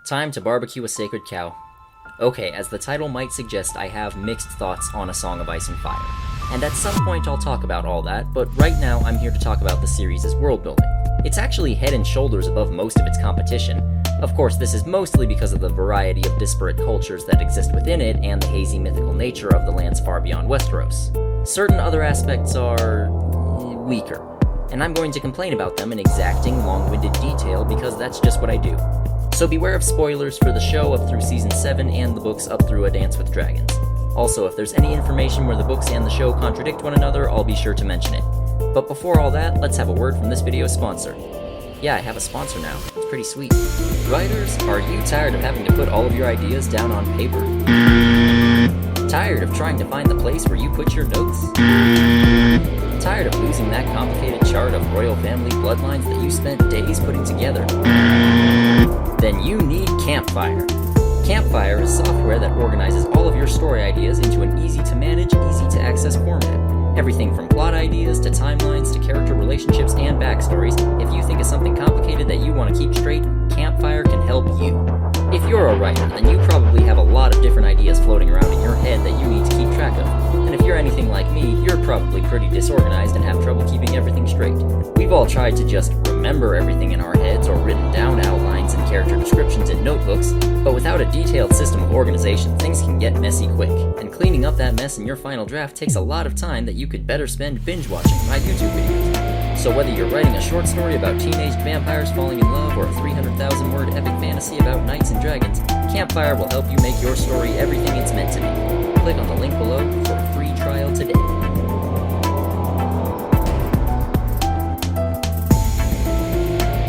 Time to barbecue a sacred cow. Okay, as the title might suggest, I have mixed thoughts on A Song of Ice and Fire. And at some point I'll talk about all that, but right now I'm here to talk about the series' world building. It's actually head and shoulders above most of its competition. Of course, this is mostly because of the variety of disparate cultures that exist within it and the hazy mythical nature of the lands far beyond Westeros. Certain other aspects are weaker, and I'm going to complain about them in exacting, long-winded detail because that's just what I do. So beware of spoilers for the show up through Season 7 and the books up through A Dance with Dragons. Also, if there's any information where the books and the show contradict one another, I'll be sure to mention it. But before all that, let's have a word from this video's sponsor. Yeah, I have a sponsor now. It's pretty sweet. Writers, are you tired of having to put all of your ideas down on paper? Tired of trying to find the place where you put your notes? Tired of losing that complicated chart of royal family bloodlines that you spent days putting together? Then you need Campfire. Campfire is software that organizes all of your story ideas into an easy-to-manage, easy-to-access format. Everything from plot ideas to timelines to character relationships and backstories. If you think of something complicated that you want to keep straight, Campfire can help you. If you're a writer, then you probably have a lot of different ideas floating around in your head that you need to keep track of. And if you're anything like me, you're probably pretty disorganized and have trouble keeping everything straight. We've all tried to just remember everything in our heads or written down outlines and character descriptions in notebooks, but without a detailed system of organization, things can get messy quick. And cleaning up that mess in your final draft takes a lot of time that you could better spend binge-watching my YouTube videos. So whether you're writing a short story about teenaged vampires falling in love or a 300,000-word epic fantasy about knights and dragons, Campfire will help you make your story everything it's meant to be. Click on the link below for a free trial today.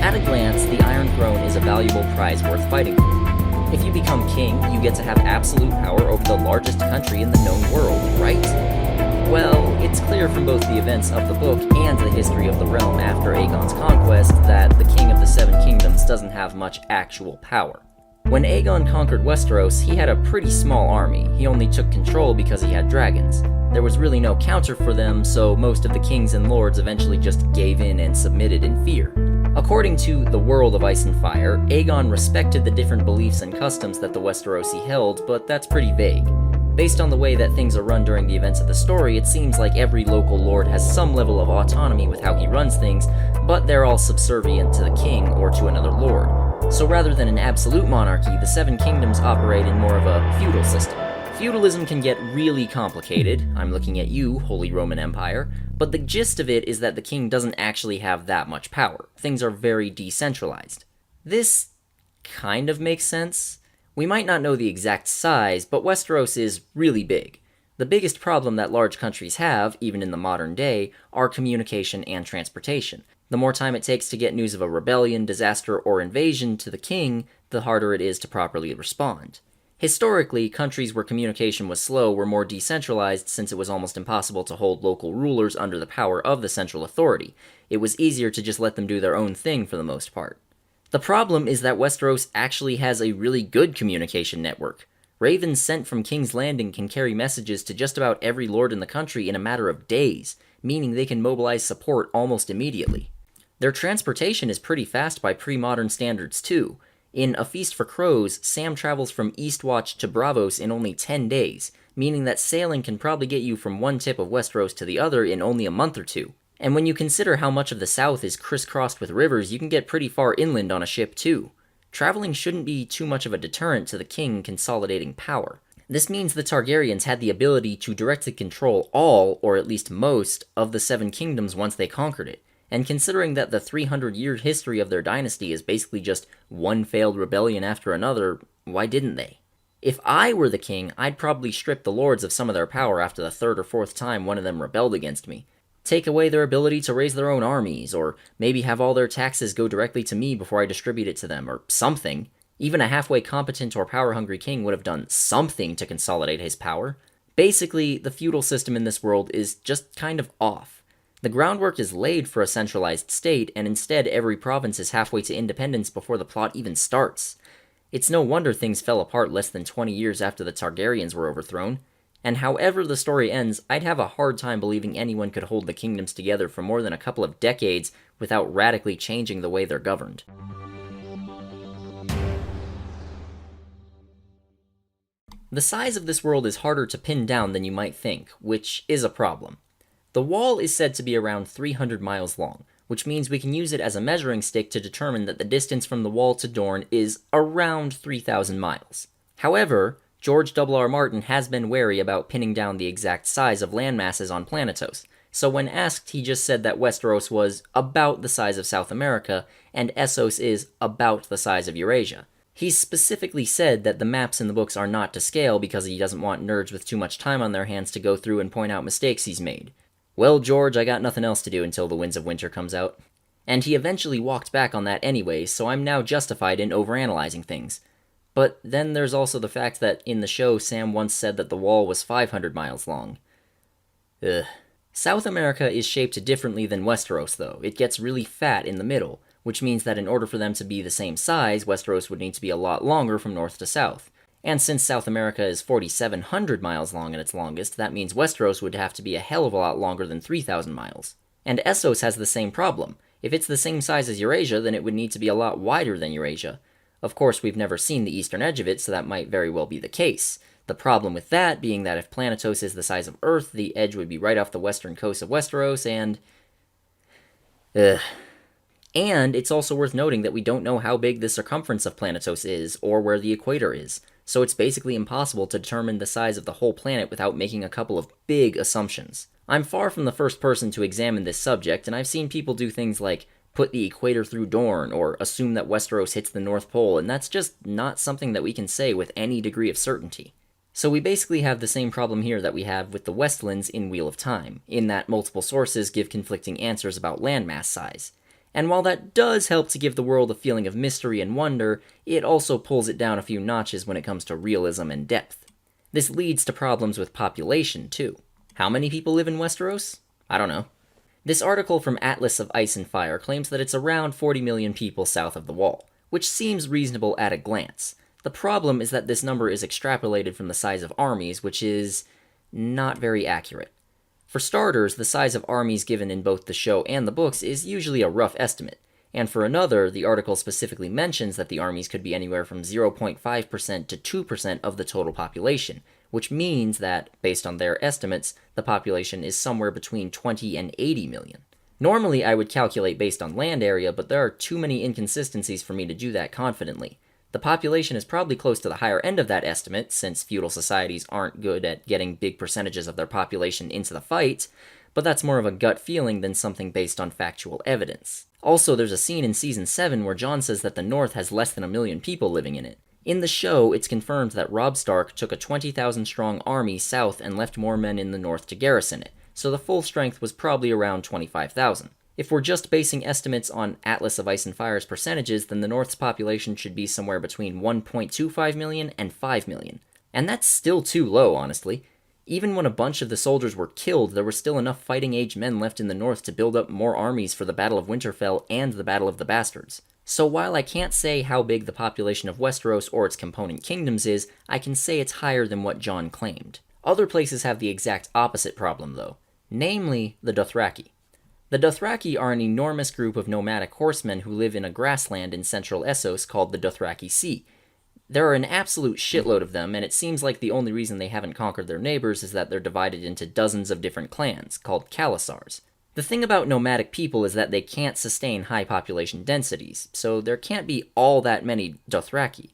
At a glance, the Iron Throne is a valuable prize worth fighting for. If you become king, you get to have absolute power over the largest country in the known world, right? Well, it's clear from both the events of the book and the history of the realm after Aegon's conquest that the King of the Seven Kingdoms doesn't have much actual power. When Aegon conquered Westeros, he had a pretty small army. He only took control because he had dragons. There was really no counter for them, so most of the kings and lords eventually just gave in and submitted in fear. According to The World of Ice and Fire, Aegon respected the different beliefs and customs that the Westerosi held, but that's pretty vague. Based on the way that things are run during the events of the story, it seems like every local lord has some level of autonomy with how he runs things, but they're all subservient to the king or to another lord. So rather than an absolute monarchy, the Seven Kingdoms operate in more of a feudal system. Feudalism can get really complicated, I'm looking at you, Holy Roman Empire, but the gist of it is that the king doesn't actually have that much power. Things are very decentralized. This kind of makes sense. We might not know the exact size, but Westeros is really big. The biggest problem that large countries have, even in the modern day, are communication and transportation. The more time it takes to get news of a rebellion, disaster, or invasion to the king, the harder it is to properly respond. Historically, countries where communication was slow were more decentralized since it was almost impossible to hold local rulers under the power of the central authority. It was easier to just let them do their own thing for the most part. The problem is that Westeros actually has a really good communication network. Ravens sent from King's Landing can carry messages to just about every lord in the country in a matter of days, meaning they can mobilize support almost immediately. Their transportation is pretty fast by pre-modern standards too. In A Feast for Crows, Sam travels from Eastwatch to Braavos in only 10 days, meaning that sailing can probably get you from one tip of Westeros to the other in only a month or two. And when you consider how much of the south is crisscrossed with rivers, you can get pretty far inland on a ship too. Traveling shouldn't be too much of a deterrent to the king consolidating power. This means the Targaryens had the ability to directly control all, or at least most, of the Seven Kingdoms once they conquered it. And considering that the 300-year history of their dynasty is basically just one failed rebellion after another, why didn't they? If I were the king, I'd probably strip the lords of some of their power after the third or fourth time one of them rebelled against me. Take away their ability to raise their own armies, or maybe have all their taxes go directly to me before I distribute it to them, or something. Even a halfway competent or power-hungry king would have done something to consolidate his power. Basically, the feudal system in this world is just kind of off. The groundwork is laid for a centralized state, and instead every province is halfway to independence before the plot even starts. It's no wonder things fell apart less than 20 years after the Targaryens were overthrown. And however the story ends, I'd have a hard time believing anyone could hold the kingdoms together for more than a couple of decades without radically changing the way they're governed. The size of this world is harder to pin down than you might think, which is a problem. The wall is said to be around 300 miles long, which means we can use it as a measuring stick to determine that the distance from the wall to Dorne is around 3,000 miles. However, George R.R. Martin has been wary about pinning down the exact size of landmasses on Planetos, so when asked, he just said that Westeros was about the size of South America, and Essos is about the size of Eurasia. He's specifically said that the maps in the books are not to scale because he doesn't want nerds with too much time on their hands to go through and point out mistakes he's made. Well, George, I got nothing else to do until The Winds of Winter comes out. And he eventually walked back on that anyways, so I'm now justified in overanalyzing things. But then there's also the fact that in the show, Sam once said that the wall was 500 miles long. Ugh. South America is shaped differently than Westeros, though. It gets really fat in the middle, which means that in order for them to be the same size, Westeros would need to be a lot longer from north to south. And since South America is 4,700 miles long at its longest, that means Westeros would have to be a hell of a lot longer than 3,000 miles. And Essos has the same problem. If it's the same size as Eurasia, then it would need to be a lot wider than Eurasia. Of course, we've never seen the eastern edge of it, so that might very well be the case. The problem with that being that if Planetos is the size of Earth, the edge would be right off the western coast of Westeros, and... And it's also worth noting that we don't know how big the circumference of Planetos is, or where the equator is, so it's basically impossible to determine the size of the whole planet without making a couple of big assumptions. I'm far from the first person to examine this subject, and I've seen people do things like put the equator through Dorne, or assume that Westeros hits the North Pole, and that's just not something that we can say with any degree of certainty. So we basically have the same problem here that we have with the Westlands in Wheel of Time, in that multiple sources give conflicting answers about landmass size. And while that does help to give the world a feeling of mystery and wonder, it also pulls it down a few notches when it comes to realism and depth. This leads to problems with population, too. How many people live in Westeros? I don't know. This article from Atlas of Ice and Fire claims that it's around 40 million people south of the Wall, which seems reasonable at a glance. The problem is that this number is extrapolated from the size of armies, which is not very accurate. For starters, the size of armies given in both the show and the books is usually a rough estimate, and for another, the article specifically mentions that the armies could be anywhere from 0.5% to 2% of the total population, which means that, based on their estimates, the population is somewhere between 20 and 80 million. Normally, I would calculate based on land area, but there are too many inconsistencies for me to do that confidently. The population is probably close to the higher end of that estimate, since feudal societies aren't good at getting big percentages of their population into the fight, but that's more of a gut feeling than something based on factual evidence. Also, there's a scene in Season 7 where Jon says that the North has less than 1 million people living in it. In the show, it's confirmed that Robb Stark took a 20,000-strong army south and left more men in the North to garrison it, so the full strength was probably around 25,000. If we're just basing estimates on Atlas of Ice and Fire's percentages, then the North's population should be somewhere between 1.25 million and 5 million. And that's still too low, honestly. Even when a bunch of the soldiers were killed, there were still enough fighting-age men left in the North to build up more armies for the Battle of Winterfell and the Battle of the Bastards. So while I can't say how big the population of Westeros or its component kingdoms is, I can say it's higher than what Jon claimed. Other places have the exact opposite problem, though. Namely, the Dothraki. The Dothraki are an enormous group of nomadic horsemen who live in a grassland in central Essos called the Dothraki Sea. There are an absolute shitload of them, and it seems like the only reason they haven't conquered their neighbors is that they're divided into dozens of different clans, called Khalasars. The thing about nomadic people is that they can't sustain high population densities, so there can't be all that many Dothraki.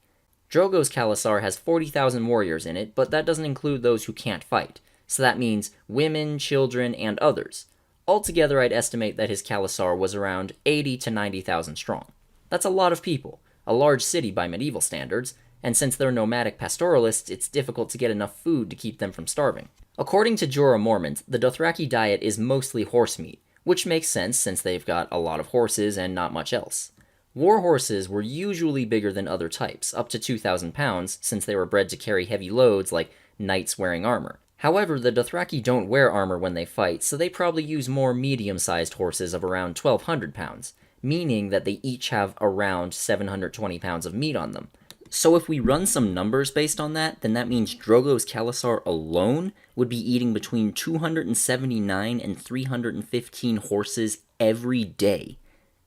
Drogo's Khalasar has 40,000 warriors in it, but that doesn't include those who can't fight, so that means women, children, and others. Altogether, I'd estimate that his Khalasar was around 80 to 90,000 strong. That's a lot of people, a large city by medieval standards, and since they're nomadic pastoralists, it's difficult to get enough food to keep them from starving. According to Jorah Mormont, the Dothraki diet is mostly horse meat, which makes sense since they've got a lot of horses and not much else. War horses were usually bigger than other types, up to 2,000 pounds, since they were bred to carry heavy loads like knights wearing armor. However, the Dothraki don't wear armor when they fight, so they probably use more medium-sized horses of around 1,200 pounds, meaning that they each have around 720 pounds of meat on them. So if we run some numbers based on that, then that means Drogo's Khalasar alone would be eating between 279 and 315 horses every day.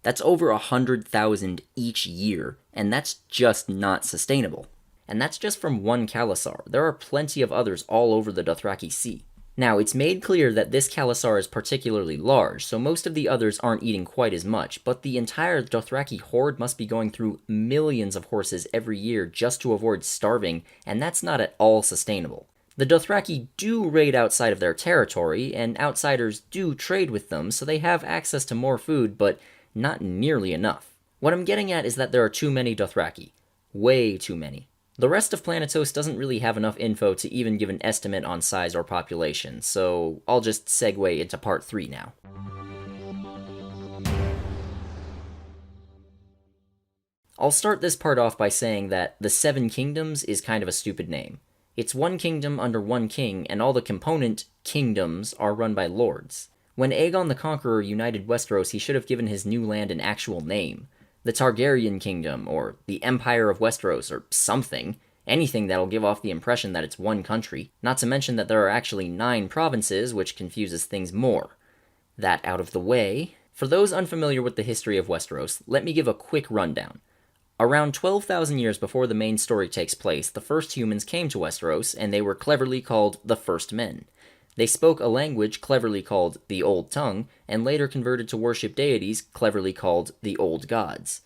That's over 100,000 each year, and that's just not sustainable. and that's just from one Khalasar. There are plenty of others all over the Dothraki Sea. Now, it's made clear that this Khalasar is particularly large, so most of the others aren't eating quite as much, but the entire Dothraki horde must be going through millions of horses every year just to avoid starving, and that's not at all sustainable. The Dothraki do raid outside of their territory, and outsiders do trade with them, so they have access to more food, but not nearly enough. What I'm getting at is that there are too many Dothraki. Way too many. The rest of Planetos doesn't really have enough info to even give an estimate on size or population, so I'll just segue into part 3 now. I'll start this part off by saying that the Seven Kingdoms is kind of a stupid name. It's one kingdom under one king, and all the component kingdoms are run by lords. When Aegon the Conqueror united Westeros, he should have given his new land an actual name. The Targaryen Kingdom, or the Empire of Westeros, or something. Anything that'll give off the impression that it's one country. Not to mention that there are actually 9 provinces, which confuses things more. That out of the way, for those unfamiliar with the history of Westeros, let me give a quick rundown. Around 12,000 years before the main story takes place, the first humans came to Westeros, and they were cleverly called the First Men. They spoke a language cleverly called the Old Tongue, and later converted to worship deities cleverly called the Old Gods.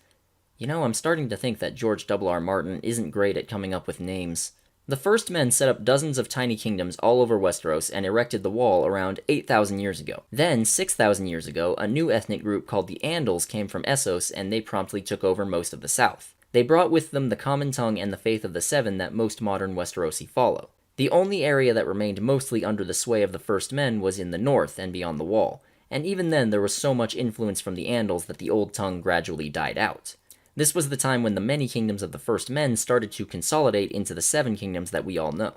You know, I'm starting to think that George R.R. Martin isn't great at coming up with names. The First Men set up dozens of tiny kingdoms all over Westeros and erected the Wall around 8,000 years ago. Then, 6,000 years ago, a new ethnic group called the Andals came from Essos, and they promptly took over most of the south. They brought with them the common tongue and the faith of the Seven that most modern Westerosi follow. The only area that remained mostly under the sway of the First Men was in the north and beyond the Wall, and even then there was so much influence from the Andals that the Old Tongue gradually died out. This was the time when the many kingdoms of the First Men started to consolidate into the 7 kingdoms that we all know.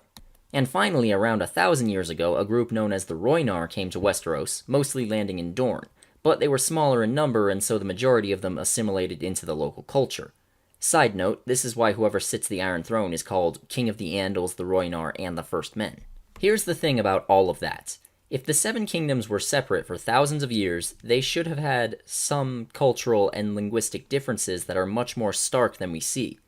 And finally, around 1,000 years ago, a group known as the Rhoynar came to Westeros, mostly landing in Dorne, but they were smaller in number and so the majority of them assimilated into the local culture. Side note, this is why whoever sits the Iron Throne is called King of the Andals, the Rhoynar, and the First Men. Here's the thing about all of that. If the 7 kingdoms were separate for thousands of years, they should have had some cultural and linguistic differences that are much more stark than we see.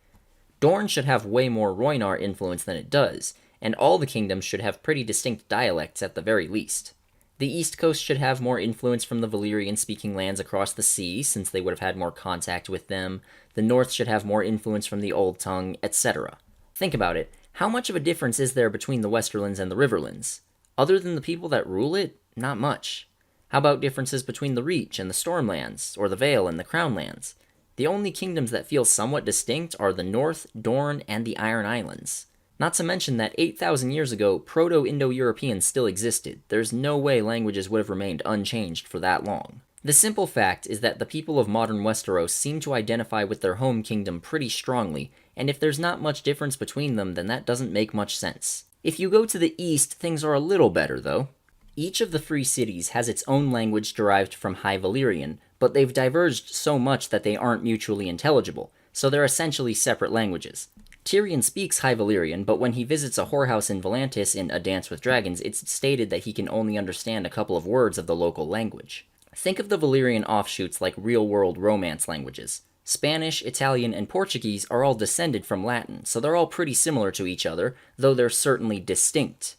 Dorne should have way more Rhoynar influence than it does, and all the kingdoms should have pretty distinct dialects at the very least. The East Coast should have more influence from the Valyrian-speaking lands across the sea, since they would have had more contact with them. The North should have more influence from the Old Tongue, etc. Think about it. How much of a difference is there between the Westerlands and the Riverlands? Other than the people that rule it, not much. How about differences between the Reach and the Stormlands, or the Vale and the Crownlands? The only kingdoms that feel somewhat distinct are the North, Dorne, and the Iron Islands. Not to mention that 8,000 years ago, Proto-Indo-European still existed. There's no way languages would have remained unchanged for that long. The simple fact is that the people of modern Westeros seem to identify with their home kingdom pretty strongly, and if there's not much difference between them, then that doesn't make much sense. If you go to the east, things are a little better, though. Each of the Free Cities has its own language derived from High Valyrian, but they've diverged so much that they aren't mutually intelligible, so they're essentially separate languages. Tyrion speaks High Valyrian, but when he visits a whorehouse in Volantis in A Dance with Dragons, it's stated that he can only understand a couple of words of the local language. Think of the Valyrian offshoots like real-world Romance languages. Spanish, Italian, and Portuguese are all descended from Latin, so they're all pretty similar to each other, though they're certainly distinct.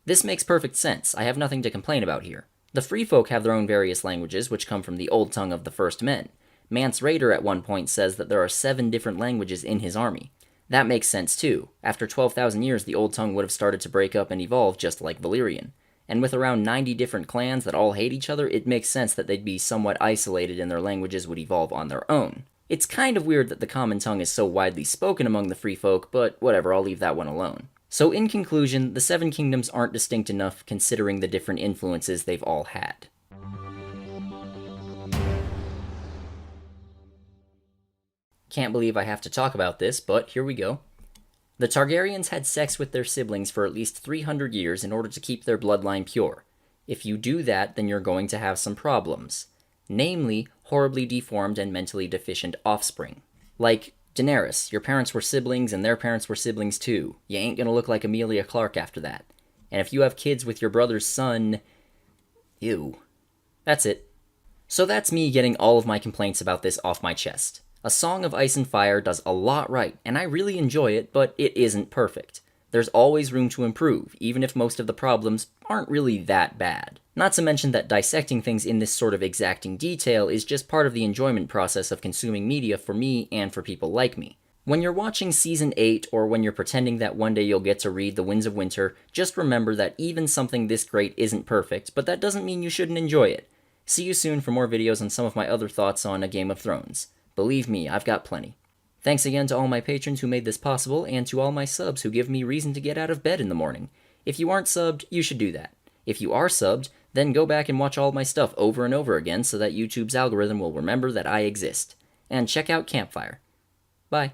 This makes perfect sense. I have nothing to complain about here. The Free Folk have their own various languages, which come from the Old Tongue of the First Men. Mance Rayder at one point says that there are 7 different languages in his army. That makes sense too. After 12,000 years, the Old Tongue would have started to break up and evolve just like Valyrian. And with around 90 different clans that all hate each other, it makes sense that they'd be somewhat isolated and their languages would evolve on their own. It's kind of weird that the common tongue is so widely spoken among the Free Folk, but whatever, I'll leave that one alone. So in conclusion, the 7 kingdoms aren't distinct enough considering the different influences they've all had. Can't believe I have to talk about this, but here we go. The Targaryens had sex with their siblings for at least 300 years in order to keep their bloodline pure. If you do that, then you're going to have some problems. Namely, horribly deformed and mentally deficient offspring. Like Daenerys, your parents were siblings and their parents were siblings too. You ain't gonna look like Emilia Clarke after that. And if you have kids with your brother's son... ew. That's it. So that's me getting all of my complaints about this off my chest. A Song of Ice and Fire does a lot right, and I really enjoy it, but it isn't perfect. There's always room to improve, even if most of the problems aren't really that bad. Not to mention that dissecting things in this sort of exacting detail is just part of the enjoyment process of consuming media for me and for people like me. When you're watching Season 8, or when you're pretending that one day you'll get to read The Winds of Winter, just remember that even something this great isn't perfect, but that doesn't mean you shouldn't enjoy it. See you soon for more videos on some of my other thoughts on A Game of Thrones. Believe me, I've got plenty. Thanks again to all my patrons who made this possible, and to all my subs who give me reason to get out of bed in the morning. If you aren't subbed, you should do that. If you are subbed, then go back and watch all my stuff over and over again so that YouTube's algorithm will remember that I exist. And check out Campfire. Bye.